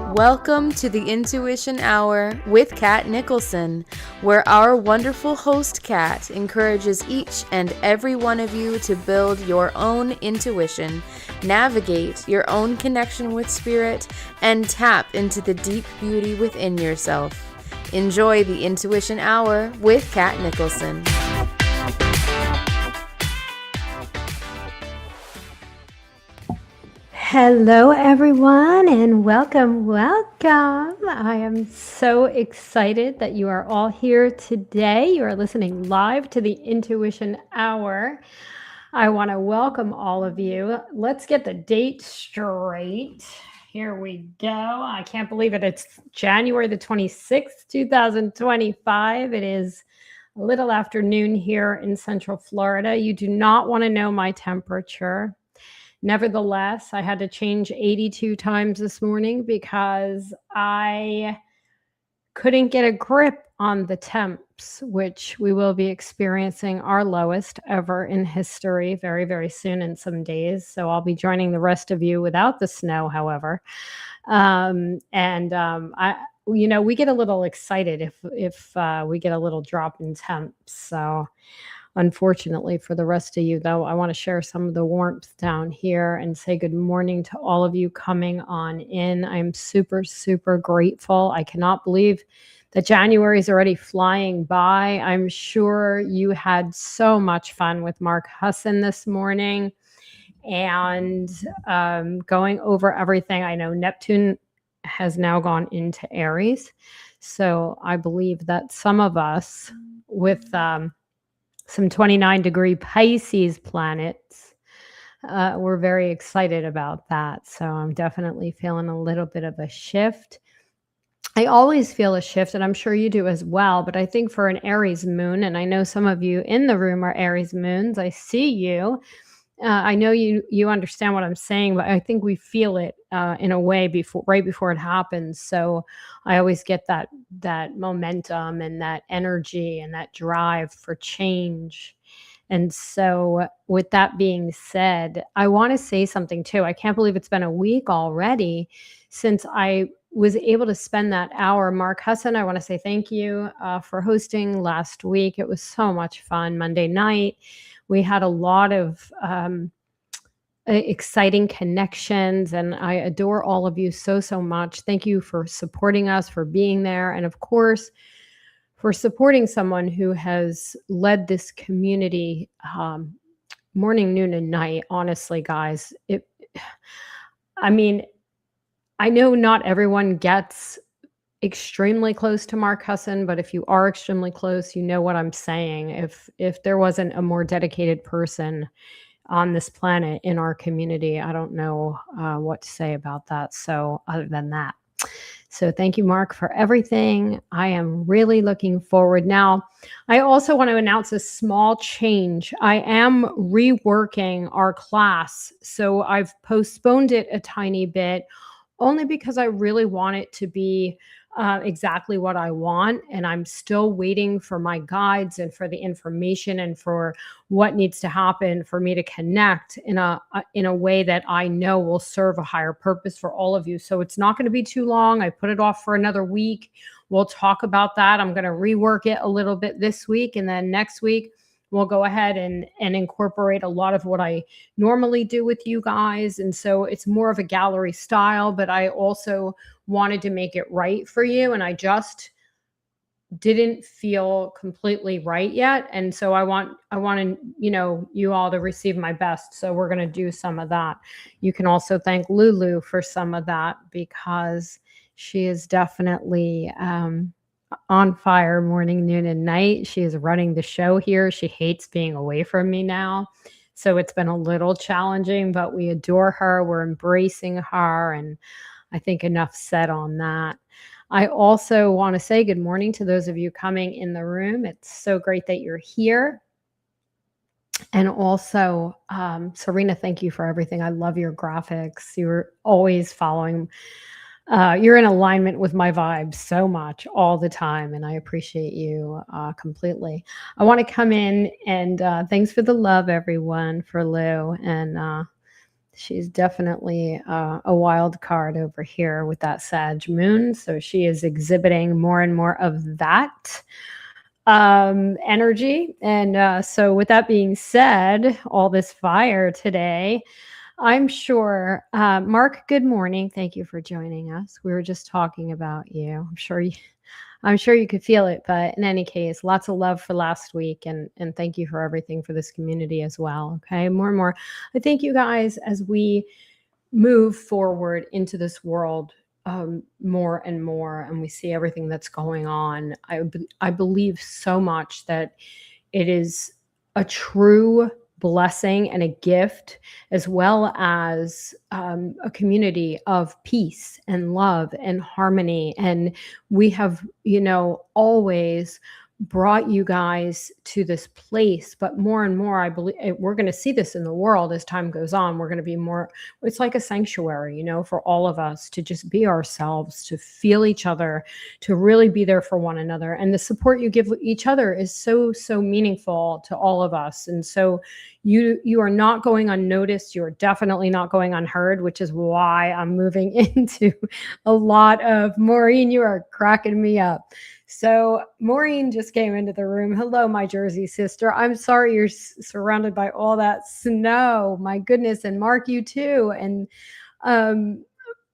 Welcome to the Intuition Hour with Katt Nicholson, where our wonderful host Katt encourages each and every one of you to build your own intuition, navigate your own connection with spirit, and tap into the deep beauty within yourself. Enjoy the Intuition Hour with Katt Nicholson. Hello, everyone, and welcome. I am so excited that you are all here today. You are listening live to the Intuition Hour. I want to welcome all of you. Let's get the date straight. Here we go. I can't believe it. It's January the 26th, 2025. It is a little after noon here in Central Florida. You do not want to know my temperature. Nevertheless, I had to change 82 times this morning because I couldn't get a grip on the temps, which we will be experiencing our lowest ever in history very, very soon in some days. So I'll be joining the rest of you without the snow, however. We get a little excited if we get a little drop in temps. So unfortunately for the rest of you, though, I want to share some of the warmth down here and say good morning to all of you coming on in. I'm super, super grateful. I cannot believe that January is already flying by. I'm sure you had so much fun with Mark Husson this morning and going over everything. I know Neptune has now gone into Aries. So I believe that some of us with some 29-degree Pisces planets. We're very excited about that. So I'm definitely feeling a little bit of a shift. I always feel a shift, and I'm sure you do as well. But I think for an Aries moon, and I know some of you in the room are Aries moons. I see you. I know you understand what I'm saying, but I think we feel it in a way right before it happens. So I always get that momentum and that energy and that drive for change. And so with that being said, I want to say something too. I can't believe it's been a week already since I was able to spend that hour. Mark Husson, I want to say thank you for hosting last week. It was so much fun. Monday night, we had a lot of exciting connections, and I adore all of you so, so much. Thank you for supporting us, for being there, and of course, for supporting someone who has led this community morning, noon, and night. Honestly, guys, I know not everyone gets extremely close to Mark Husson, but if you are extremely close, you know what I'm saying. If there wasn't a more dedicated person on this planet in our community, I don't know what to say about that. So other than that, so thank you, Mark, for everything. I am really looking forward. Now, I also want to announce a small change. I am reworking our class, so I've postponed it a tiny bit, only because I really want it to be exactly what I want. And I'm still waiting for my guides and for the information and for what needs to happen for me to connect in a way that I know will serve a higher purpose for all of you. So it's not going to be too long. I put it off for another week. We'll talk about that. I'm going to rework it a little bit this week, and then next week we'll go ahead and incorporate a lot of what I normally do with you guys. And so it's more of a gallery style, but I also wanted to make it right for you. And I just didn't feel completely right yet. And so I want you all to receive my best. So we're going to do some of that. You can also thank Lulu for some of that, because she is definitely on fire morning, noon, and night. She is running the show here. She hates being away from me now. So it's been a little challenging, but we adore her. We're embracing her. And I think enough said on that. I also want to say good morning to those of you coming in the room. It's so great that you're here. And also, Serena, thank you for everything. I love your graphics. You're always following. You're in alignment with my vibes so much all the time, and I appreciate you completely. I want to come in and thanks for the love, everyone, for Lou. And She's definitely a wild card over here with that Sag moon. So she is exhibiting more and more of that energy. And so, with that being said, all this fire today, I'm sure, Mark, good morning. Thank you for joining us. We were just talking about you. I'm sure you could feel it, but in any case, lots of love for last week, and thank you for everything for this community as well. Okay, more and more. I thank you guys as we move forward into this world more and more, and we see everything that's going on. I believe so much that it is a true blessing and a gift, as well as a community of peace and love and harmony. And we have, always brought you guys to this place, but more and more, I believe we're going to see this in the world as time goes on. We're going to be more, it's like a sanctuary, for all of us to just be ourselves, to feel each other, to really be there for one another. And the support you give each other is so, so meaningful to all of us. And so you are not going unnoticed. You're definitely not going unheard, which is why I'm moving into a lot of Maureen. You are cracking me up. So Maureen just came into the room. Hello, my Jersey sister. I'm sorry you're surrounded by all that snow. My goodness. And Mark, you too. And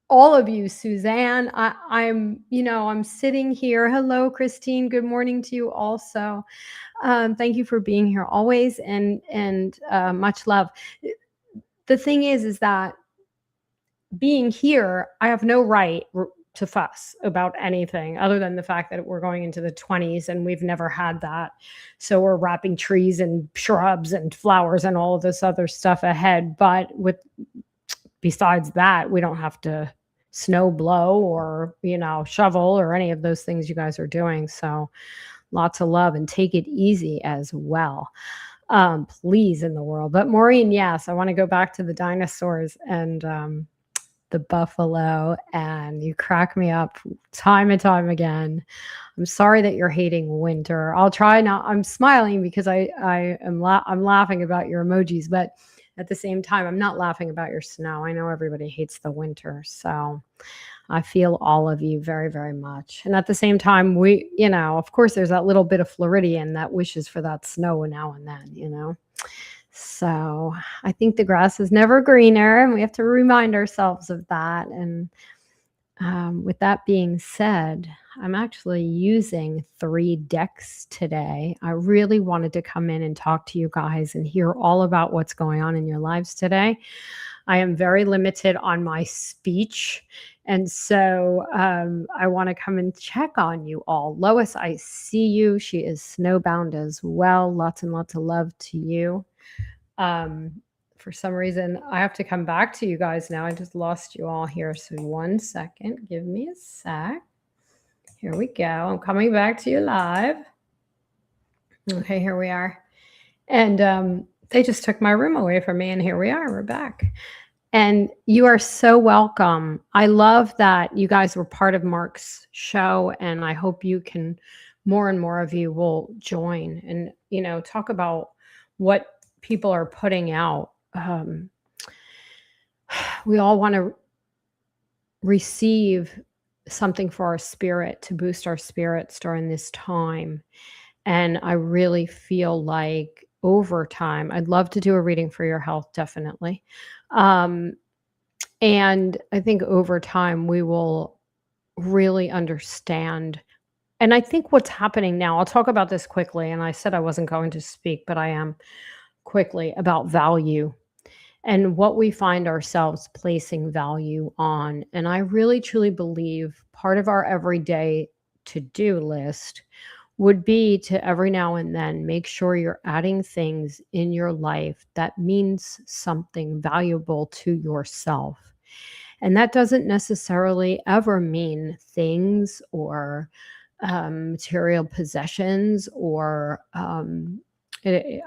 all of you, Suzanne, I'm sitting here. Hello, Christine. Good morning to you also. Thank you for being here always, and much love. The thing is that being here, I have no right to fuss about anything other than the fact that we're going into the 20s and we've never had that. So we're wrapping trees and shrubs and flowers and all of this other stuff ahead. But besides that, we don't have to snow blow or, shovel or any of those things you guys are doing. So lots of love, and take it easy as well. Please, in the world. But Maureen, yes, I want to go back to the dinosaurs and the buffalo, and you crack me up time and time again. I'm sorry that you're hating winter. I'll try not. I'm smiling because I'm laughing about your emojis, but at the same time, I'm not laughing about your snow. I know everybody hates the winter, so I feel all of you very, very much. And at the same time, we, of course, there's that little bit of Floridian that wishes for that snow now and then, So I think the grass is never greener, and we have to remind ourselves of that. And with that being said, I'm actually using 3 decks today. I really wanted to come in and talk to you guys and hear all about what's going on in your lives today. I am very limited on my speech, and so I want to come and check on you all. Lois, I see you. She is snowbound as well. Lots and lots of love to you. For some reason, I have to come back to you guys now. I just lost you all here. So 1 second. Give me a sec. Here we go. I'm coming back to you live. Okay, here we are. And they just took my room away from me, and here we are. We're back. And you are so welcome. I love that you guys were part of Mark's show, and I hope you can, more and more of you will join and, talk about what people are putting out. We all want to receive something for our spirit, to boost our spirits during this time. And I really feel like over time, I'd love to do a reading for your health, definitely. And I think over time, we will really understand. And I think what's happening now, I'll talk about this quickly. And I said I wasn't going to speak, but I am quickly, about value and what we find ourselves placing value on. And I really, truly believe part of our everyday to-do list would be to every now and then make sure you're adding things in your life that means something valuable to yourself. And that doesn't necessarily ever mean things or material possessions or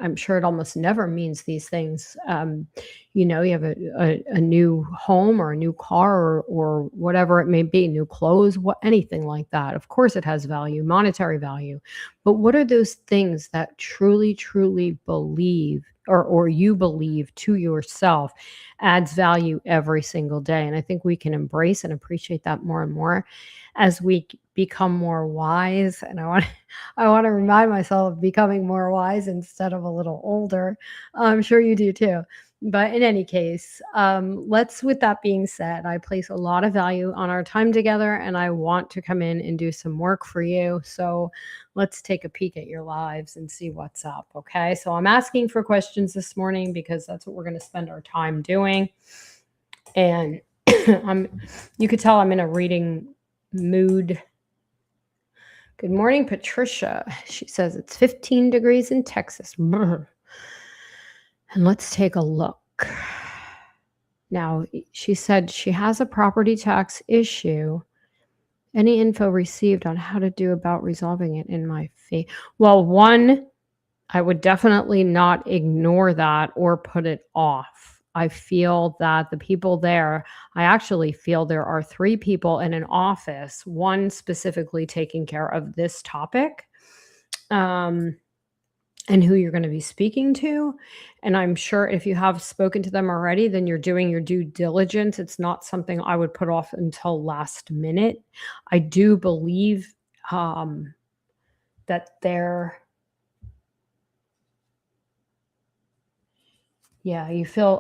I'm sure it almost never means these things. You have a new home or a new car or whatever it may be, new clothes, anything like that. Of course it has value, monetary value. But what are those things that truly, truly believe or you believe to yourself adds value every single day. And I think we can embrace and appreciate that more and more as we become more wise. And I want to remind myself of becoming more wise instead of a little older. I'm sure you do too. But in any case, with that being said, I place a lot of value on our time together, and I want to come in and do some work for you. So let's take a peek at your lives and see what's up. Okay. So I'm asking for questions this morning because that's what we're going to spend our time doing. And you could tell I'm in a reading mood. Good morning, Patricia. She says it's 15 degrees in Texas. And let's take a look. Now, she said she has a property tax issue. Any info received on how to do about resolving it in my fee? Well, one, I would definitely not ignore that or put it off. I feel that the people there, I actually feel there are 3 people in an office, one specifically taking care of this topic. And who you're going to be speaking to. And I'm sure if you have spoken to them already, then you're doing your due diligence. It's not something I would put off until last minute. I do believe that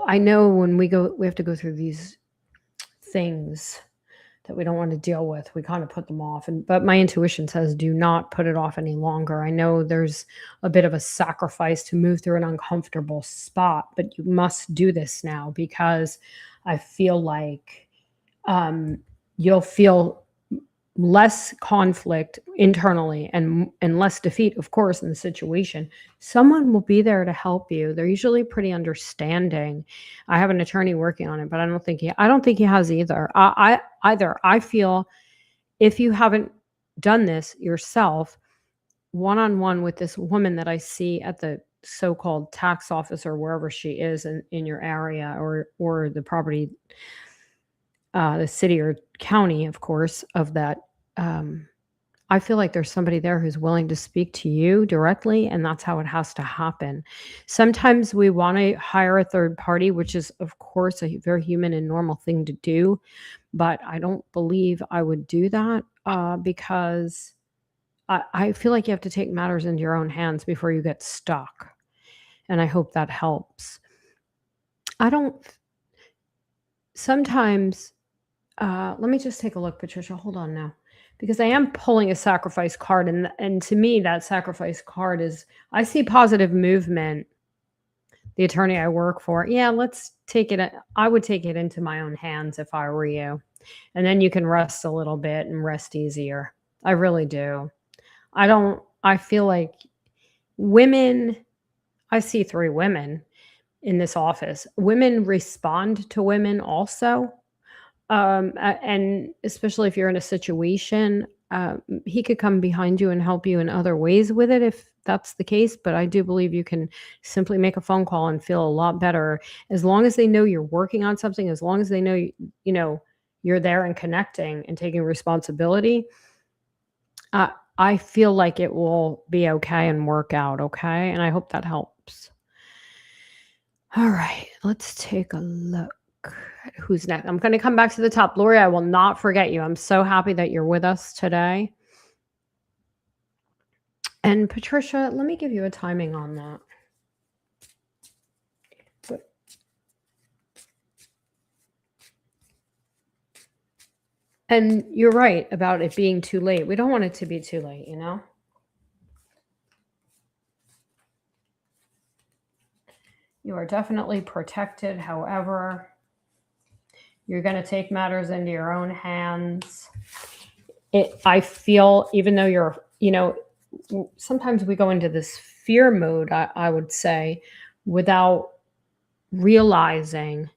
I know when we have to go through these things that we don't want to deal with, we kind of put them off. But my intuition says do not put it off any longer. I know there's a bit of a sacrifice to move through an uncomfortable spot, but you must do this now because I feel like you'll feel less conflict internally and less defeat, of course, in the situation. Someone will be there to help you. They're usually pretty understanding. I have an attorney working on it, but I don't think he has either. I feel if you haven't done this yourself, one-on-one with this woman that I see at the so-called tax office or wherever she is in your area or the property, the city or county, of course, of that. I feel like there's somebody there who's willing to speak to you directly, and that's how it has to happen. Sometimes we want to hire a third party, which is, of course, a very human and normal thing to do, but I don't believe I would do that because I feel like you have to take matters into your own hands before you get stuck, and I hope that helps. Sometimes, let me just take a look, Patricia. Hold on now. Because I am pulling a sacrifice card, and to me, that sacrifice card is, I see positive movement. The attorney I work for, let's take it. I would take it into my own hands if I were you. And then you can rest a little bit and rest easier. I really do. I feel like women, I see 3 women in this office. Women respond to women also. And especially if you're in a situation, he could come behind you and help you in other ways with it if that's the case. But I do believe you can simply make a phone call and feel a lot better as long as they know you're working on something, as long as they know, you're there and connecting and taking responsibility. I feel like it will be okay and work out. Okay. And I hope that helps. All right, let's take a look. Who's next? I'm going to come back to the top. Lori, I will not forget you. I'm so happy that you're with us today. And Patricia, let me give you a timing on that. And you're right about it being too late. We don't want it to be too late, You are definitely protected. However, you're going to take matters into your own hands. I feel, even though you're, sometimes we go into this fear mode, I would say, without realizing,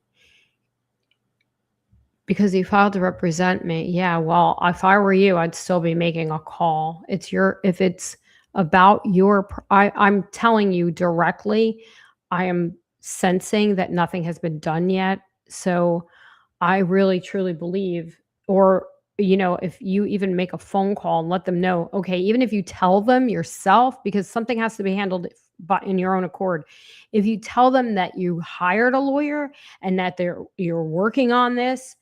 because you filed to represent me. Yeah, well, if I were you, I'd still be making a call. If it's about I'm telling you directly, I am sensing that nothing has been done yet. So I really truly believe, or if you even make a phone call and let them know, okay, even if you tell them yourself, because something has to be handled in your own accord. If you tell them that you hired a lawyer and that you're working on this,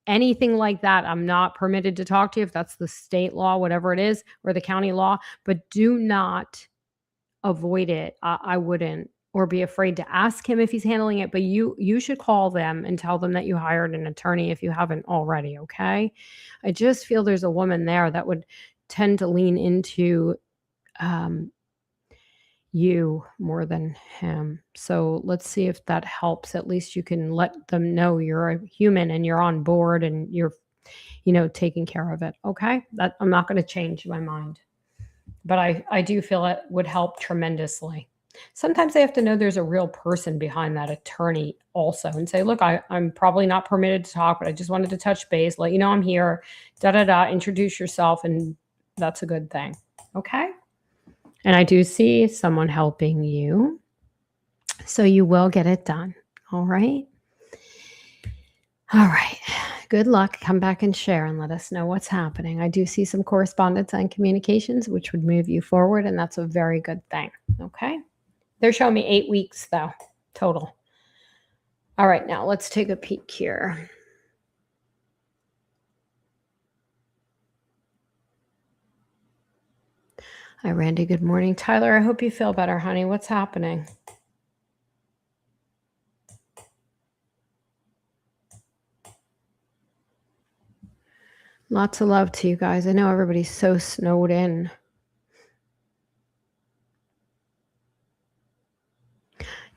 anything like that, I'm not permitted to talk to you if that's the state law, whatever it is, or the county law, but do not avoid it. I wouldn't, or be afraid to ask him if he's handling it, but you should call them and tell them that you hired an attorney if you haven't already, okay? I just feel there's a woman there that would tend to lean into you more than him. So let's see if that helps. At least you can let them know you're a human and you're on board and you're, taking care of it, okay? That I'm not going to change my mind. But I do feel it would help tremendously. Sometimes they have to know there's a real person behind that attorney also and say, look, I'm probably not permitted to talk, but I just wanted to touch base, let you know I'm here, introduce yourself, and that's a good thing. Okay? And I do see someone helping you. So you will get it done. All right? All right. Good luck. Come back and share and let us know what's happening. I do see some correspondence and communications, which would move you forward, and that's a very good thing. Okay. They're showing me 8 weeks, though, total. All right. Now let's take a peek here. Hi, Randy. Good morning. Tyler, I hope you feel better, honey. What's happening? Lots of love to you guys. I know everybody's so snowed in.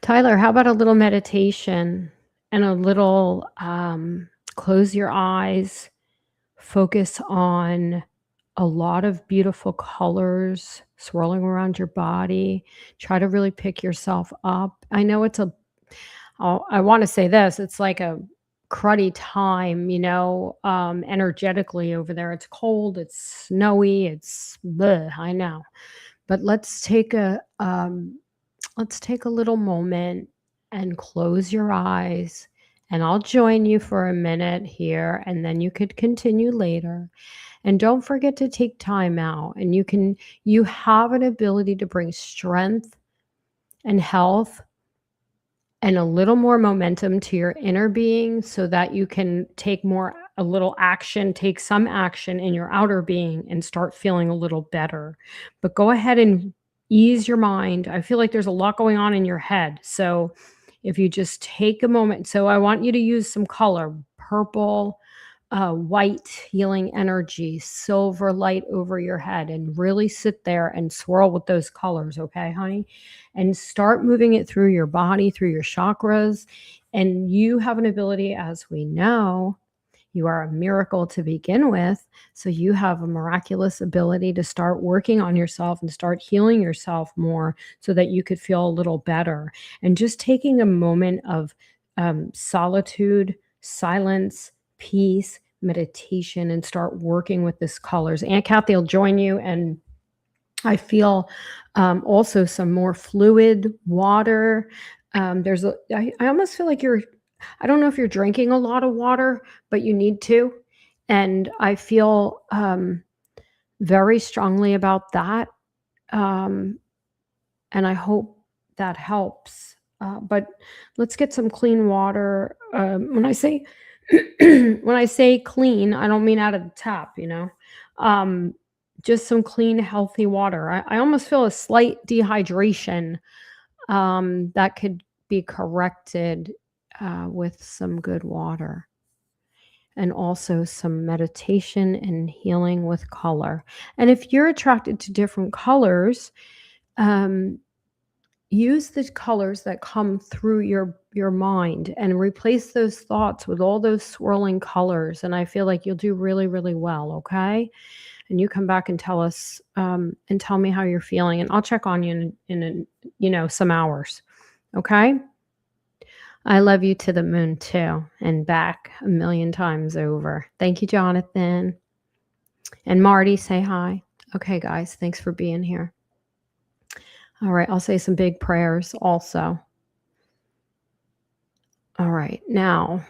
Tyler, how about a little meditation and a little close your eyes, focus on a lot of beautiful colors swirling around your body. Try to really pick yourself up. I know I want to say this, it's like a cruddy time, energetically over there. It's cold, it's snowy, it's bleh, I know. But let's take a little moment and close your eyes, and I'll join you for a minute here, and then you could continue later. And don't forget to take time out, and you have an ability to bring strength and health and a little more momentum to your inner being so that you can take some action in your outer being and start feeling a little better. But go ahead and ease your mind. I feel like there's a lot going on in your head. So if you just take a moment, so I want you to use some color, purple, white healing energy, silver light over your head, and really sit there and swirl with those colors, okay, honey? And start moving it through your body, through your chakras. And you have an ability, as we know, you are a miracle to begin with. So you have a miraculous ability to start working on yourself and start healing yourself more so that you could feel a little better. And just taking a moment of solitude, silence, peace, meditation, and start working with these colors. Aunt Kathy will join you, and I feel also some more fluid water. I almost feel like I don't know if you're drinking a lot of water, but you need to. And I feel very strongly about that. And I hope that helps. But let's get some clean water. When I say clean, I don't mean out of the tap, just some clean, healthy water. I almost feel a slight dehydration that could be corrected with some good water. And also some meditation and healing with color. And if you're attracted to different colors, use the colors that come through your mind and replace those thoughts with all those swirling colors. And I feel like you'll do really, really well, okay? And you come back and tell us and tell me how you're feeling, and I'll check on you in some hours, okay? I love you to the moon too, and back 1,000,000 times over. Thank you, Jonathan. And Marty, say hi. Okay, guys, thanks for being here. All right, I'll say some big prayers also. All right, now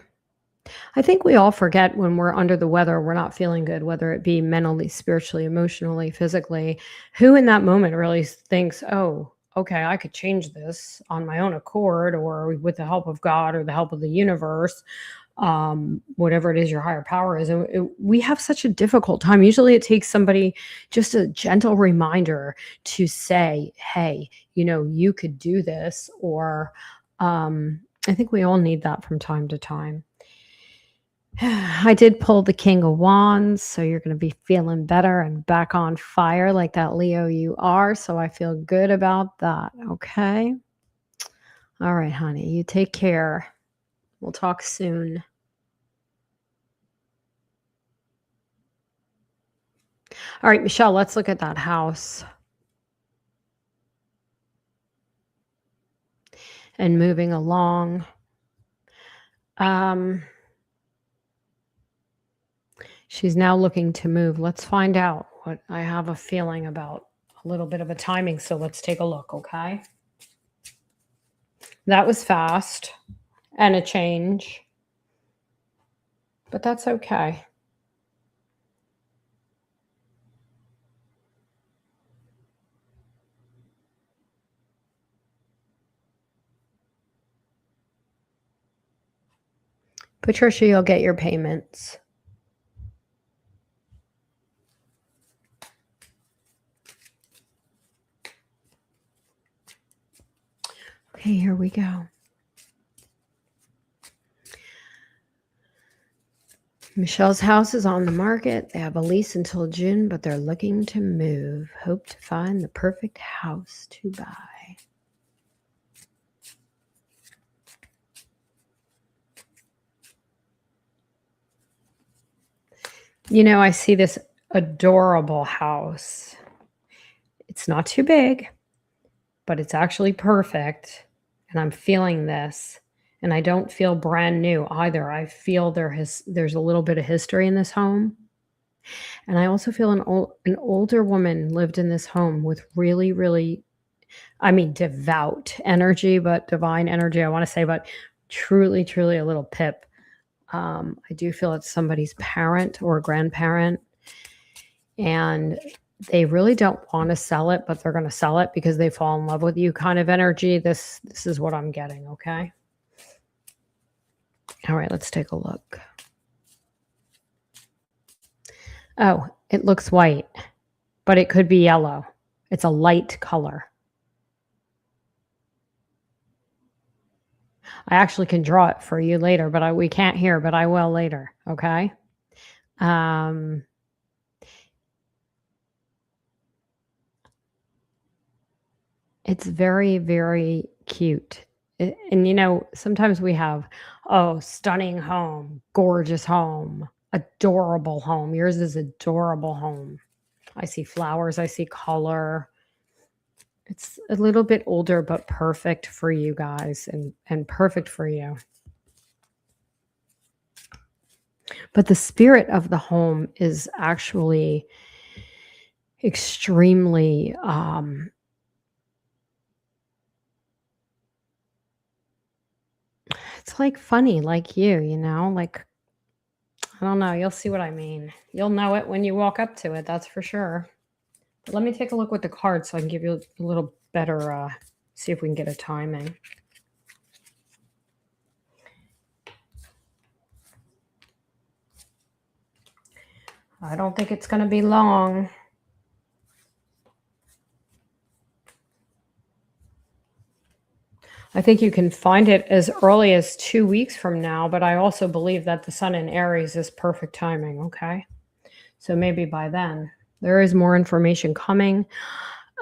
I think we all forget when we're under the weather, we're not feeling good, whether it be mentally, spiritually, emotionally, physically. Who in that moment really thinks, oh, okay, I could change this on my own accord or with the help of God or the help of the universe, whatever it is your higher power is. And we have such a difficult time. Usually it takes somebody, just a gentle reminder to say, hey, you could do this. Or I think we all need that from time to time. I did pull the King of Wands, so you're going to be feeling better and back on fire like that Leo you are. So I feel good about that. Okay. All right, honey, you take care. We'll talk soon. All right, Michelle, let's look at that house. And moving along. She's now looking to move. Let's find out what I have a feeling about. A little bit of a timing, so let's take a look, okay? That was fast and a change, but that's okay. Patricia, you'll get your payments. Okay, here we go. Michelle's house is on the market. They have a lease until June, but they're looking to move. Hope to find the perfect house to buy. I see this adorable house. It's not too big, but it's actually perfect. And I'm feeling this. And I don't feel brand new either. I feel there's a little bit of history in this home. And I also feel an older woman lived in this home with really, really, devout energy, but divine energy, I want to say, but truly, truly a little pip. I do feel it's somebody's parent or grandparent. And they really don't want to sell it, but they're going to sell it because they fall in love with you kind of energy. This is what I'm getting, okay? All right, let's take a look. Oh, it looks white, but it could be yellow. It's a light color. I actually can draw it for you later, but we can't here, but I will later, okay? It's very, very cute. And sometimes we have, stunning home, gorgeous home, adorable home. Yours is adorable home. I see flowers, I see color. It's a little bit older, but perfect for you guys and perfect for you. But the spirit of the home is actually extremely it's like funny, like like, I don't know. You'll see what I mean. You'll know it when you walk up to it. That's for sure. But let me take a look with the cards so I can give you a little better, see if we can get a timing. I don't think it's going to be long. I think you can find it as early as 2 weeks from now, but I also believe that the sun in Aries is perfect timing, okay? So maybe by then. There is more information coming.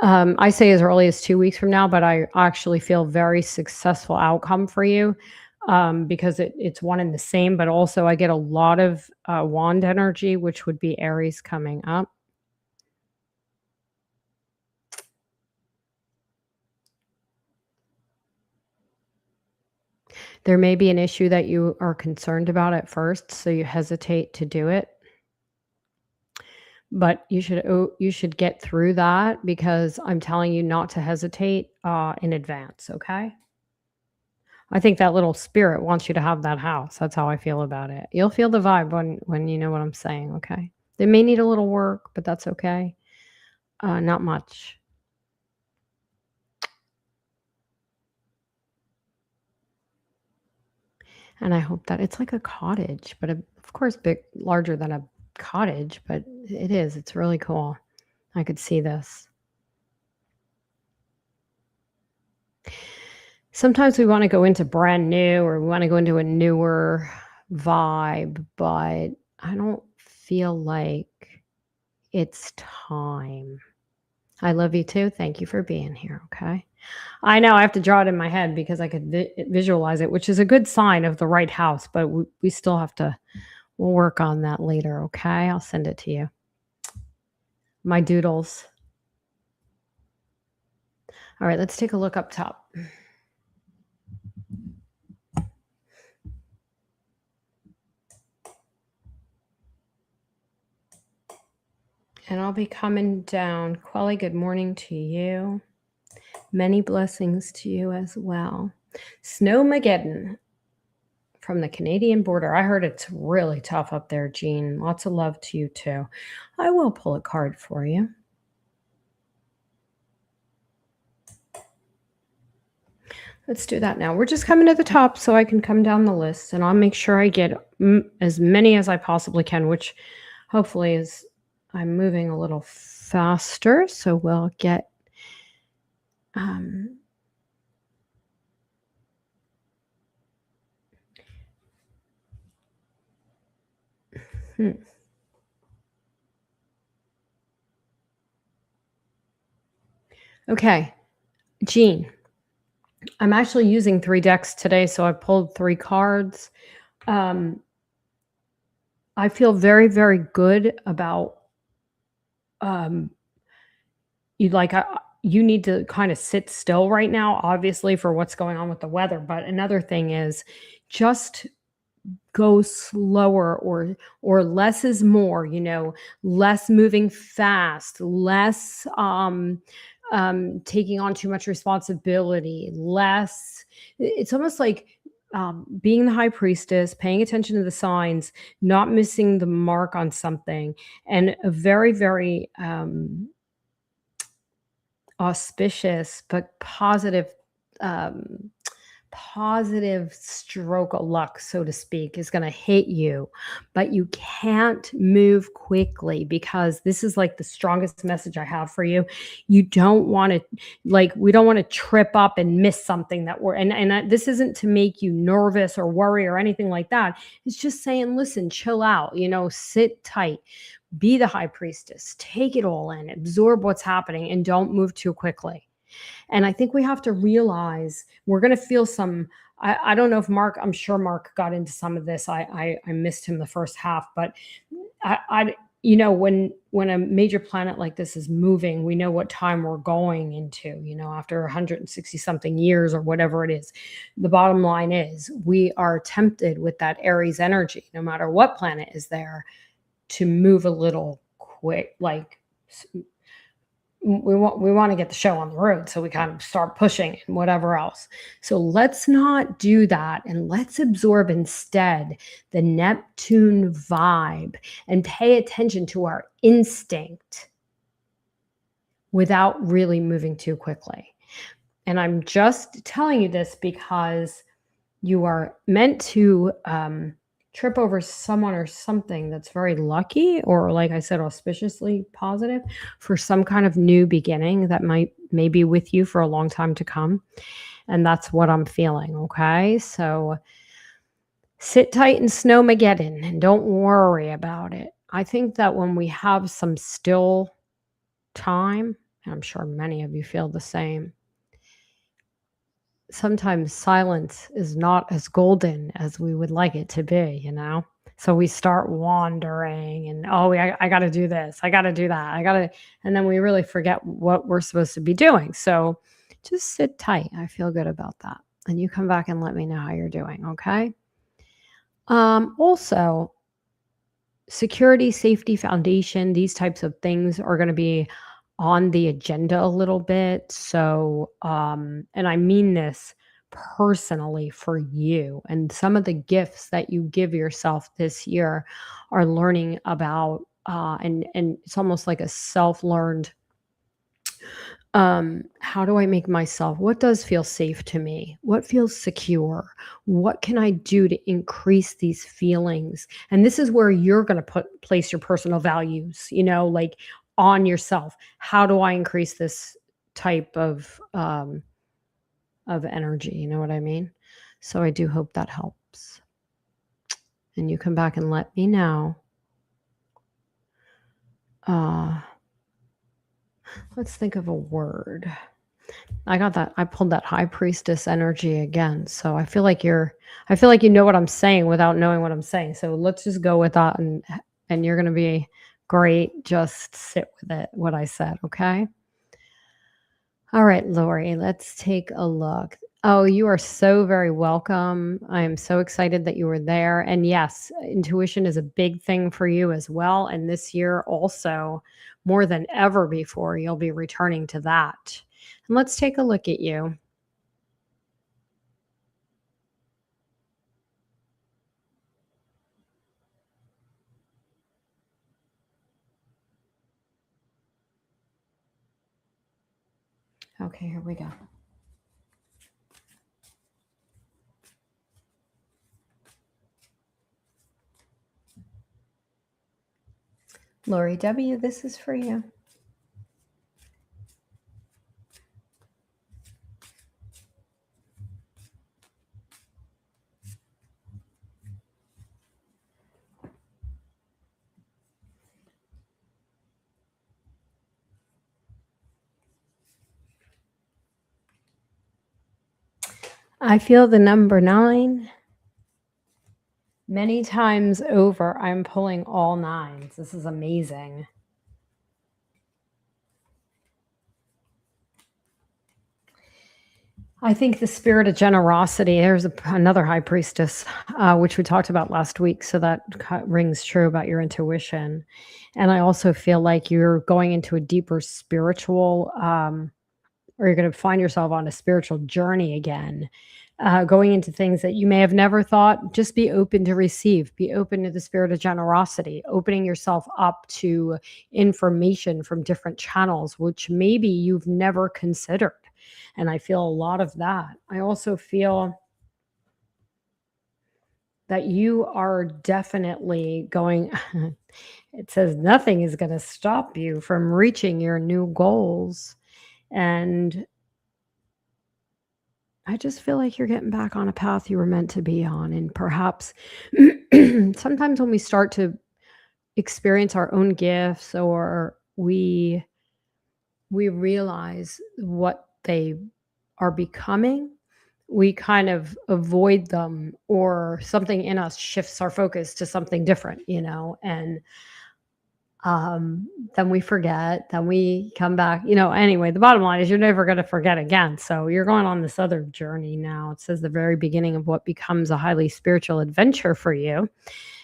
I say as early as 2 weeks from now, but I actually feel very successful outcome for you because it's one and the same, but also I get a lot of wand energy, which would be Aries coming up. There may be an issue that you are concerned about at first, so you hesitate to do it. But you should get through that because I'm telling you not to hesitate in advance, okay? I think that little spirit wants you to have that house. That's how I feel about it. You'll feel the vibe when you know what I'm saying, okay? They may need a little work, but that's okay. Not much. And I hope that it's like a cottage, but of course, big, larger than a cottage, but it is. It's really cool. I could see this. Sometimes we want to go into brand new or we want to go into a newer vibe, but I don't feel like it's time. I love you too. Thank you for being here. Okay. I know I have to draw it in my head because I could visualize it, which is a good sign of the right house, but we still have to, we'll work on that later. Okay. I'll send it to you. My doodles. All right. Let's take a look up top. And I'll be coming down. Quelly, good morning to you. Many blessings to you as well. Snowmageddon from the Canadian border. I heard it's really tough up there, Jean. Lots of love to you too. I will pull a card for you. Let's do that now. We're just coming to the top so I can come down the list, and I'll make sure I get as many as I possibly can, which hopefully is I'm moving a little faster, so we'll get Okay, Jean, I'm actually using 3 decks today, so I pulled 3 cards. I feel very, very good about you need to kind of sit still right now, obviously, for what's going on with the weather. But another thing is just go slower or less is more, less moving fast, less taking on too much responsibility, less. It's almost like being the high priestess, paying attention to the signs, not missing the mark on something, and a very, very auspicious but positive stroke of luck, so to speak, is going to hit you, but you can't move quickly because this is like the strongest message I have for you. You don't want to, we don't want to trip up and miss something this isn't to make you nervous or worry or anything like that. It's just saying, listen, chill out, sit tight. Be the high priestess, take it all in, absorb what's happening, and don't move too quickly. And I think we have to realize we're going to feel some, I don't know if Mark, I'm sure Mark got into some of this. I missed him the first half, but when a major planet like this is moving, we know what time we're going into, after 160 something years or whatever it is. The bottom line is we are tempted with that Aries energy, no matter what planet is there, to move a little quick, we want to get the show on the road, so we kind of start pushing and whatever else. So let's not do that, and let's absorb instead the Neptune vibe and pay attention to our instinct without really moving too quickly. And I'm just telling you this because you are meant to trip over someone or something that's very lucky, or like I said, auspiciously positive for some kind of new beginning that may be with you for a long time to come. And that's what I'm feeling. Okay. So sit tight and Snowmageddon and don't worry about it. I think that when we have some still time, and I'm sure many of you feel the same, sometimes silence is not as golden as we would like it to be, So we start wandering and, I got to do this. I got to do that. And then we really forget what we're supposed to be doing. So just sit tight. I feel good about that. And you come back and let me know how you're doing. Okay. Also, security, safety, foundation, these types of things are going to be on the agenda a little bit. So, and I mean this personally for you. And some of the gifts that you give yourself this year are learning about, and it's almost like a self-learned, how do I make myself, what does feel safe to me? What feels secure? What can I do to increase these feelings? And this is where you're going to place your personal values, like on yourself. How do I increase this type of energy? You know what I mean? So I do hope that helps. And you come back and let me know. Let's think of a word. I got that. I pulled that high priestess energy again. So I feel like you know what I'm saying without knowing what I'm saying. So let's just go with that, and you're going to be great. Just sit with it, what I said. Okay. All right, Lori, let's take a look. Oh, you are so very welcome. I am so excited that you were there. And yes, intuition is a big thing for you as well. And this year also, more than ever before, you'll be returning to that. And let's take a look at you. Okay, here we go. Lori W., this is for you. I feel the number 9. Many times over, I'm pulling all 9s. This is amazing. I think the spirit of generosity, there's another high priestess, which we talked about last week. So that rings true about your intuition. And I also feel like you're going into a deeper spiritual, or you're going to find yourself on a spiritual journey again, going into things that you may have never thought. Just be open to receive, be open to the spirit of generosity, opening yourself up to information from different channels, which maybe you've never considered. And I feel a lot of that. I also feel that you are definitely going, it says nothing is going to stop you from reaching your new goals. And I just feel like you're getting back on a path you were meant to be on. And perhaps sometimes when we start to experience our own gifts, or we realize what they are becoming, we kind of avoid them, or something in us shifts our focus to something different, and then we forget, then we come back, anyway, the bottom line is you're never going to forget again. So you're going on this other journey now. It says the very beginning of what becomes a highly spiritual adventure for you.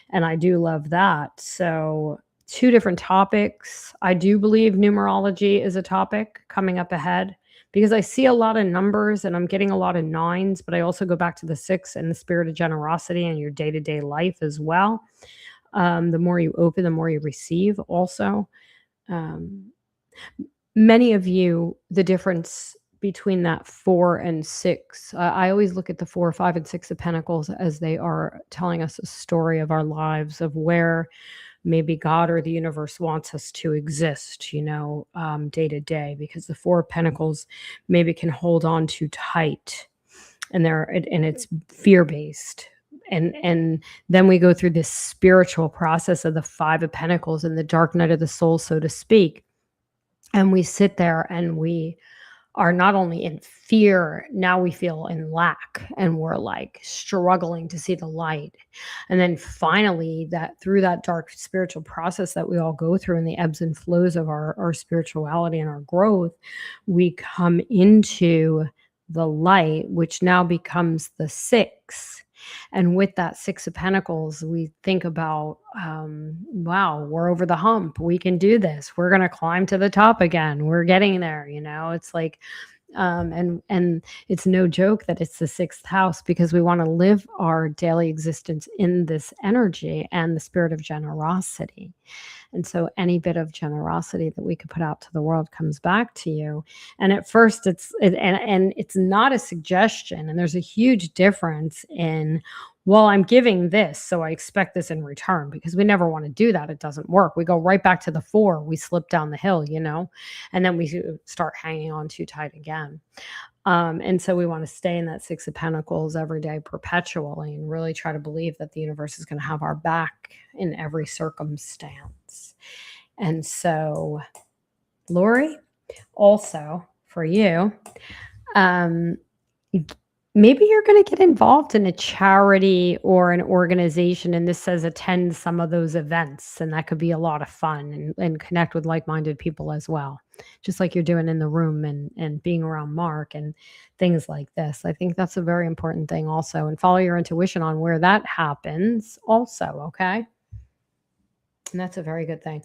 And I do love that. So 2 different topics. I do believe numerology is a topic coming up ahead, because I see a lot of numbers and I'm getting a lot of 9s, but I also go back to the 6 and the spirit of generosity in your day-to-day life as well. The more you open, the more you receive also. Many of you, the difference between that 4 and 6, I always look at the 4, 5, and 6 of Pentacles as they are telling us a story of our lives, of where maybe God or the universe wants us to exist, day to day, because the 4 of Pentacles maybe can hold on too tight, and it's fear-based. And then we go through this spiritual process of the 5 of Pentacles and the dark night of the soul, so to speak. And we sit there and we are not only in fear, now we feel in lack, and we're like struggling to see the light. And then finally, that through that dark spiritual process that we all go through, in the ebbs and flows of our spirituality and our growth, we come into the light, which now becomes the 6. And with that 6 of Pentacles, we think about, wow, we're over the hump. We can do this. We're going to climb to the top again. We're getting there. It's like And it's no joke that it's the 6th house, because we want to live our daily existence in this energy and the spirit of generosity. And so any bit of generosity that we could put out to the world comes back to you. And at first and it's not a suggestion. And there's a huge difference in, well, I'm giving this, so I expect this in return, because we never want to do that. It doesn't work. We go right back to the 4. We slip down the hill, and then we start hanging on too tight again. And so we want to stay in that 6 of Pentacles every day perpetually, and really try to believe that the universe is going to have our back in every circumstance. And so, Lori, also for you, maybe you're going to get involved in a charity or an organization, and this says attend some of those events, and that could be a lot of fun, and connect with like-minded people as well, just like you're doing in the room, and being around Mark and things like this. I think that's a very important thing also, and follow your intuition on where that happens also, okay? And that's a very good thing.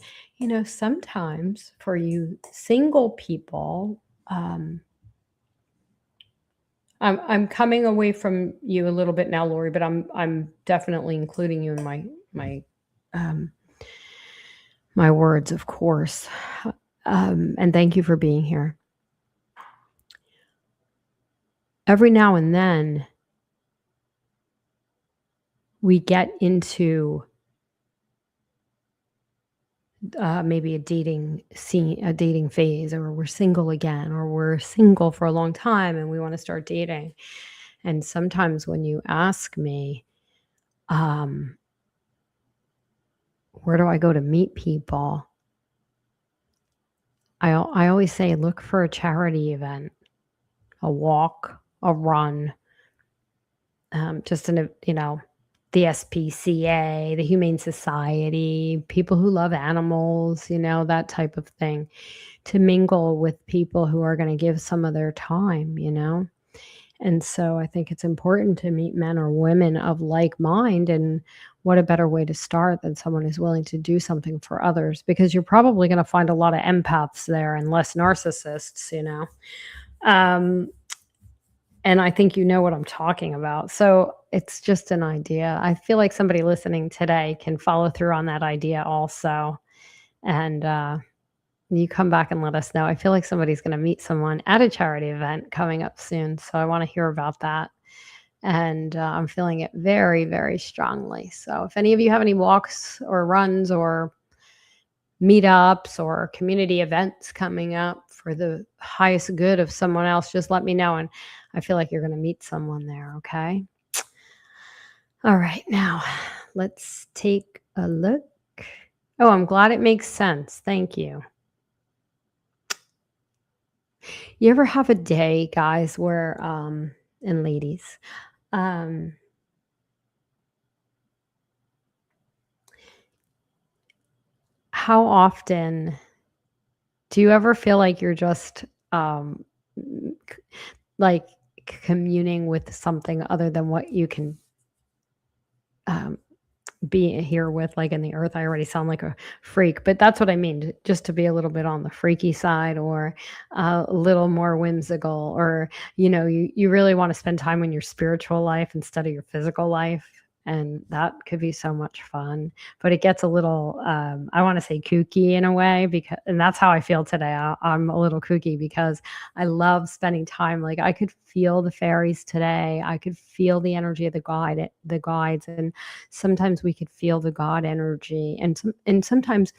Sometimes for you single people, I'm coming away from you a little bit now, Lori, but I'm definitely including you in my my words, of course. And thank you for being here. Every now and then, we get into maybe a dating phase, or we're single again, or we're single for a long time and we want to start dating. And sometimes when you ask me, where do I go to meet people? I always say, look for a charity event, a walk, a run, just in the SPCA, the Humane Society, people who love animals, that type of thing, to mingle with people who are going to give some of their time, And so I think it's important to meet men or women of like mind, and what a better way to start than someone who's willing to do something for others, because you're probably going to find a lot of empaths there and less narcissists, And I think you know what I'm talking about. So it's just an idea. I feel like somebody listening today can follow through on that idea also. And you come back and let us know. I feel like somebody's going to meet someone at a charity event coming up soon. So I want to hear about that. And I'm feeling it very, very strongly. So if any of you have any walks or runs or meetups or community events coming up for the highest good of someone else, just let me know. And I feel like you're going to meet someone there. Okay. All right. Now let's take a look. Oh, I'm glad it makes sense. Thank you. You ever have a day, guys, where, and ladies, how often do you ever feel like you're just like communing with something other than what you can be here with, like in the earth? I already sound like a freak, but that's what I mean, just to be a little bit on the freaky side, or a little more whimsical, or you really want to spend time in your spiritual life instead of your physical life. And that could be so much fun, but it gets a little, I want to say kooky in a way, and that's how I feel today. I'm a little kooky because I love spending time. Like, I could feel the fairies today. I could feel the energy of the guides, and sometimes we could feel the God energy. And sometimes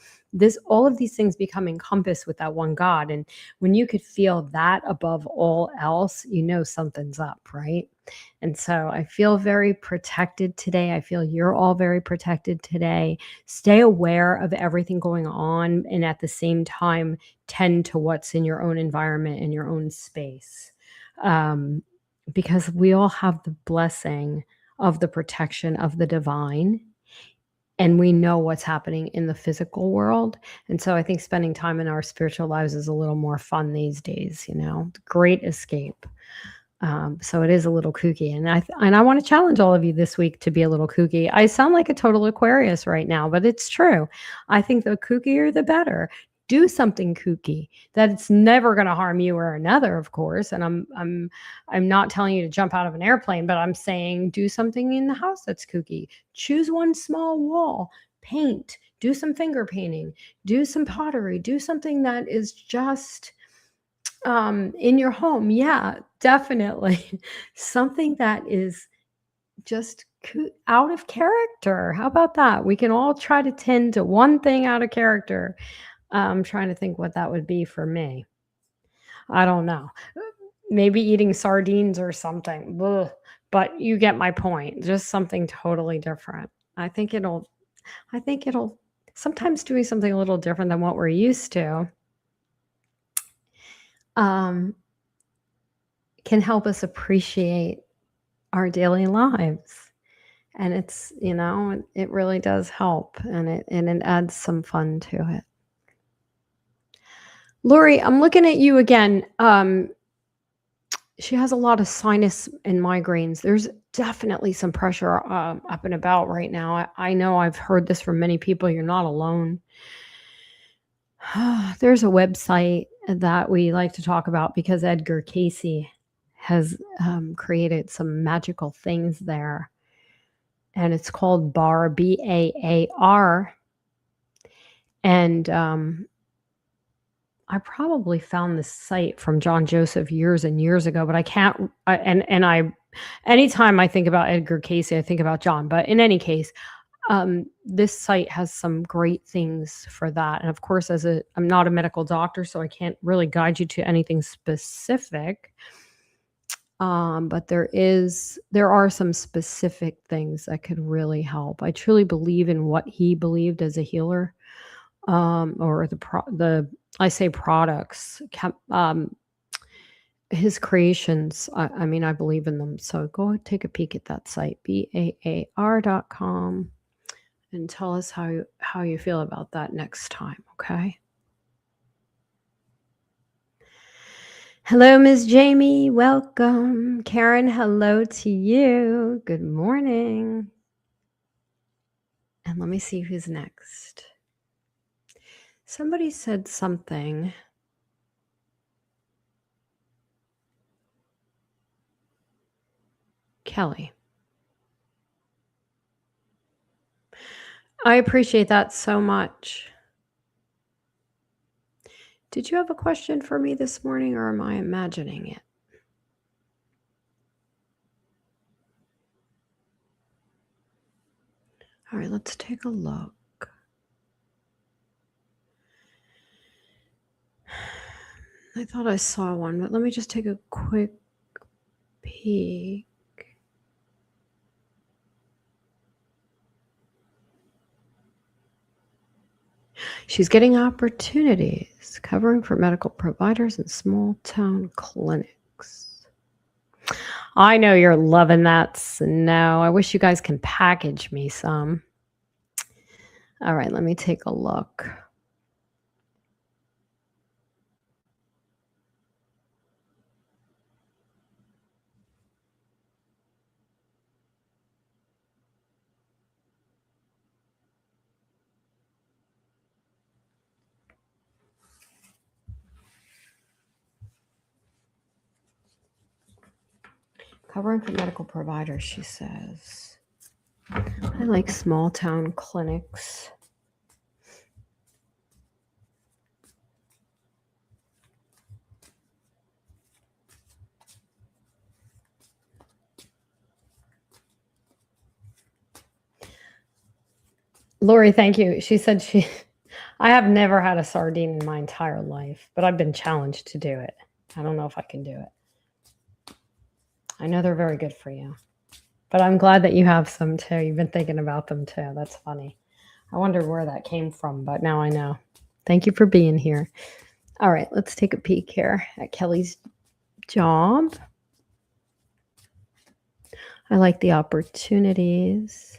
all of these things become encompassed with that one God. And when you could feel that above all else, something's up, right? And so I feel very protected today. I feel you're all very protected today. Stay aware of everything going on, and at the same time, tend to what's in your own environment and your own space. Because we all have the blessing of the protection of the divine, and we know what's happening in the physical world. And so I think spending time in our spiritual lives is a little more fun these days, great escape. So it is a little kooky, and I want to challenge all of you this week to be a little kooky. I sound like a total Aquarius right now, but it's true. I think the kookier, the better. do something kooky that's never going to harm you or another, of course. And I'm not telling you to jump out of an airplane, but I'm saying do something in the house that's kooky. Choose one small wall, paint, do some finger painting, do some pottery, do something that is just in your home. Yeah, definitely. Something that is just out of character. How about that? We can all try to tend to one thing out of character. I'm trying to think what that would be for me. I don't know. Maybe eating sardines or something. Ugh. But you get my point. Just something totally different. I think it'll sometimes doing something a little different than what we're used to can help us appreciate our daily lives. And it's, it really does help, and it adds some fun to it. Lori, I'm looking at you again. She has a lot of sinus and migraines. There's definitely some pressure up and about right now. I know I've heard this from many people. You're not alone. There's a website that we like to talk about because Edgar Casey has created some magical things there. And it's called BAR, BAAR. And I probably found this site from John Joseph years and years ago, but I can't. Anytime I think about Edgar Casey, I think about John. But in any case, this site has some great things for that. And of course, I'm not a medical doctor, so I can't really guide you to anything specific. But there are some specific things that could really help. I truly believe in what he believed as a healer, or I say products, his creations. I mean, I believe in them. So go take a peek at that site, baar.com, and tell us how you feel about that next time. Okay. Hello, Ms. Jamie. Welcome. Karen, hello to you. Good morning. And let me see who's next. Somebody said something. Kelly. I appreciate that so much. Did you have a question for me this morning, or am I imagining it? All right, let's take a look. I thought I saw one, but let me just take a quick peek. She's getting opportunities, covering for medical providers and small town clinics. I know you're loving that snow. I wish you guys can package me some. All right, let me take a look. Covering for medical providers, she says. I like small town clinics. Lori, thank you. She said I have never had a sardine in my entire life, but I've been challenged to do it. I don't know if I can do it. I know they're very good for you, but I'm glad that you have some too. You've been thinking about them too. That's funny. I wondered where that came from, but now I know. Thank you for being here. All right, let's take a peek here at Kelly's job. I like the opportunities.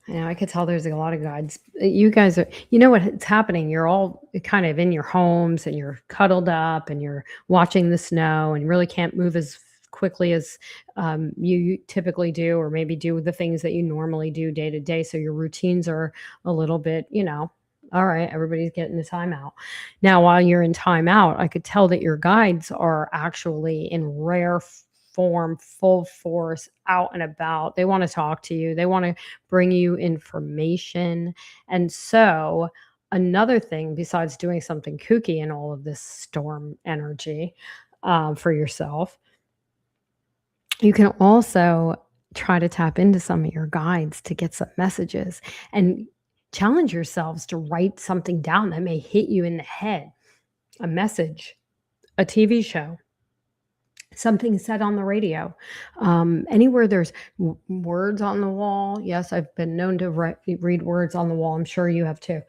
I could tell there's a lot of guides. You guys are, you know what's happening? You're all kind of in your homes and you're cuddled up and you're watching the snow and you really can't move as quickly as you typically do, or maybe do the things that you normally do day to day. So your routines are a little bit, all right, everybody's getting the time out. Now, while you're in timeout, I could tell that your guides are actually in rare form, full force, out and about. They want to talk to you. They want to bring you information. And so, another thing besides doing something kooky in all of this storm energy for yourself, you can also try to tap into some of your guides to get some messages and challenge yourselves to write something down that may hit you in the head. A message, a TV show, something said on the radio, anywhere there's words on the wall. Yes, I've been known to read words on the wall. I'm sure you have too.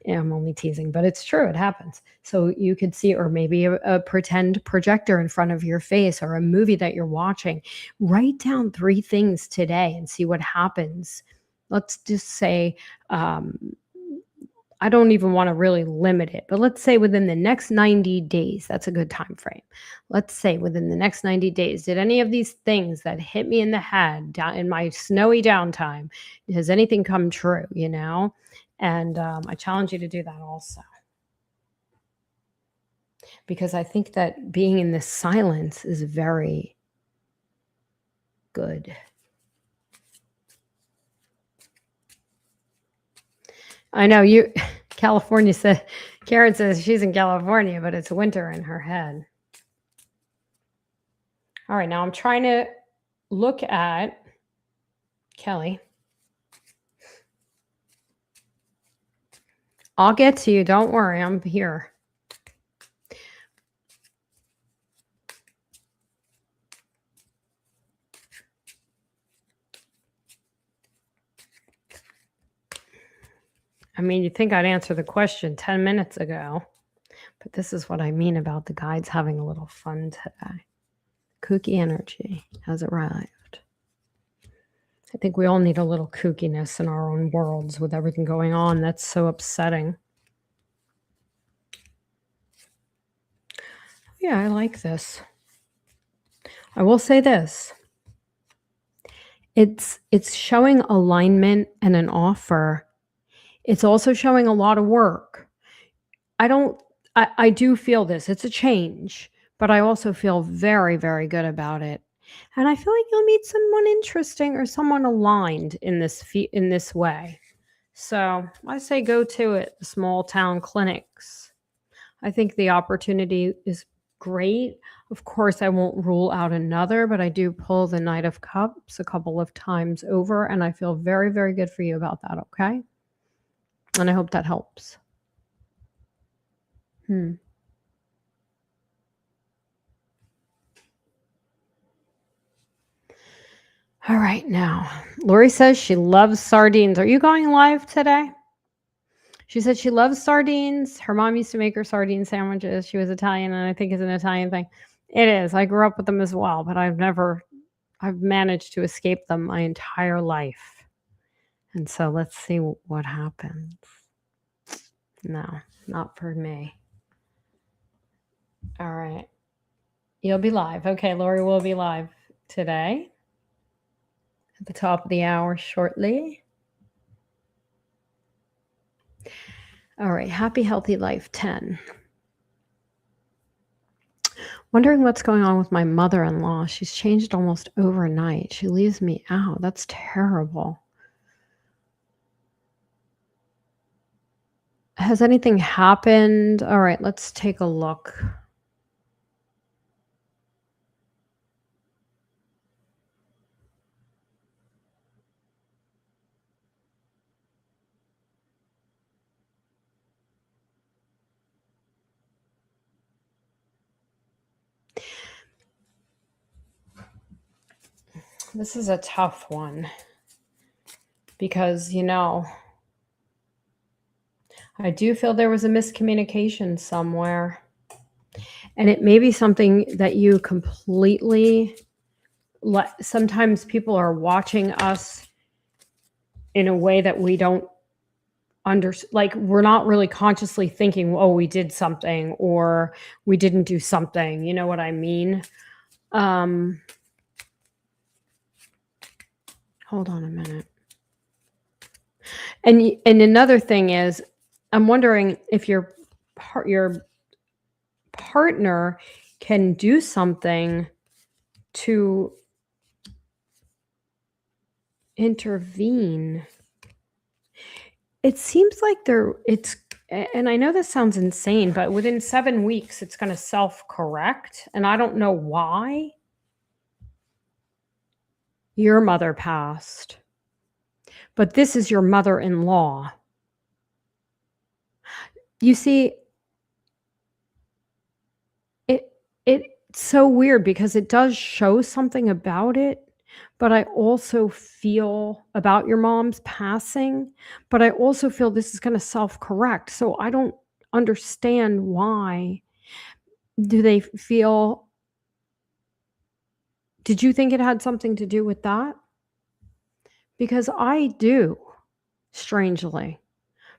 Yeah, I'm only teasing, but it's true. It happens. So you could see, or maybe a pretend projector in front of your face, or a movie that you're watching. Write down 3 things today and see what happens. Let's just say, I don't even want to really limit it, but let's say within the next 90 days, that's a good time frame. Let's say within the next 90 days, did any of these things that hit me in the head down in my snowy downtime, has anything come true, And I challenge you to do that also. Because I think that being in this silence is very good. I know you, Karen says she's in California, but it's winter in her head. All right, now I'm trying to look at Kelly. I'll get to you. Don't worry, I'm here. I mean, you'd think I'd answer the question 10 minutes ago, but this is what I mean about the guides having a little fun today. Kooky energy has arrived. I think we all need a little kookiness in our own worlds with everything going on. That's so upsetting. Yeah, I like this. I will say this. It's showing alignment and an offer. It's also showing a lot of work. I do feel this. It's a change, but I also feel very, very good about it. And I feel like you'll meet someone interesting or someone aligned in this way. So I say go to it, the small town clinics. I think the opportunity is great. Of course, I won't rule out another, but I do pull the Knight of Cups a couple of times over, and I feel very, very good for you about that, okay? And I hope that helps. All right, now, Lori says she loves sardines. Are you going live today? She said she loves sardines. Her mom used to make her sardine sandwiches. She was Italian, and I think it's an Italian thing. It is. I grew up with them as well, but I've managed to escape them my entire life. And so let's see what happens. No, not for me. All right. You'll be live. Okay, Lori will be live today at the top of the hour shortly. All right. Happy, healthy life 10. Wondering what's going on with my mother-in-law. She's changed almost overnight. She leaves me out. That's terrible. Has anything happened? All right, let's take a look. This is a tough one because, I do feel there was a miscommunication somewhere. And it may be something that you completely, sometimes people are watching us in a way that we don't like we're not really consciously thinking, oh, we did something or we didn't do something. You know what I mean? Hold on a minute. And another thing is, I'm wondering if your partner can do something to intervene. It seems like and I know this sounds insane, but within 7 weeks, it's going to self-correct. And I don't know why. Your mother passed, but this is your mother-in-law. You see, it's so weird because it does show something about it, but I also feel about your mom's passing, but I also feel this is going to self-correct. So I don't understand why. Do they feel? Did you think it had something to do with that? Because I do, strangely.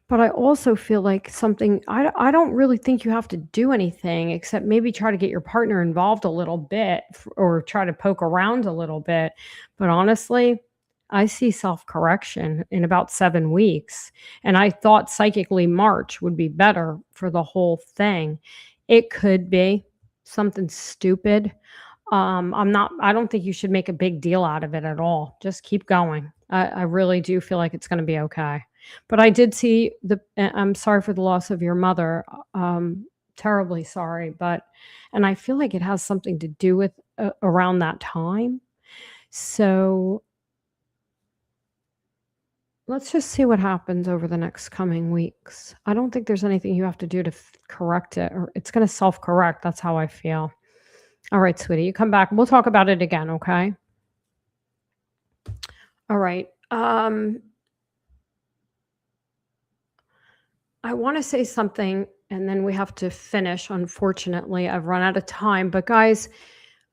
But I also feel like something I don't really think you have to do anything except maybe try to get your partner involved a little bit or try to poke around a little bit. But honestly, I see self-correction in about 7 weeks. And I thought psychically March would be better for the whole thing. It could be something stupid. I don't think you should make a big deal out of it at all. Just keep going. I really do feel like it's going to be okay. But I did see I'm sorry for the loss of your mother. Terribly sorry, and I feel like it has something to do with around that time. So let's just see what happens over the next coming weeks. I don't think there's anything you have to do to correct it, or it's going to self-correct. That's how I feel. All right, sweetie, you come back. We'll talk about it again, okay? All right. I want to say something, and then we have to finish. Unfortunately, I've run out of time. But guys,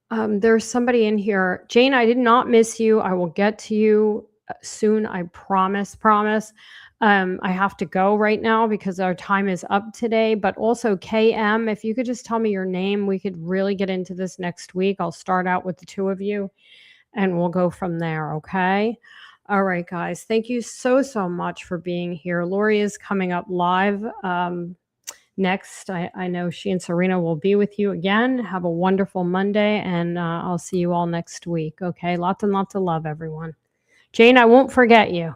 there's somebody in here. Jane, I did not miss you. I will get to you soon. I promise. I have to go right now because our time is up today. But also, KM, if you could just tell me your name, we could really get into this next week. I'll start out with the two of you, and we'll go from there, okay? All right, guys. Thank you so much for being here. Lori is coming up live next. I know she and Serena will be with you again. Have a wonderful Monday, and I'll see you all next week, okay? Lots and lots of love, everyone. Jane, I won't forget you.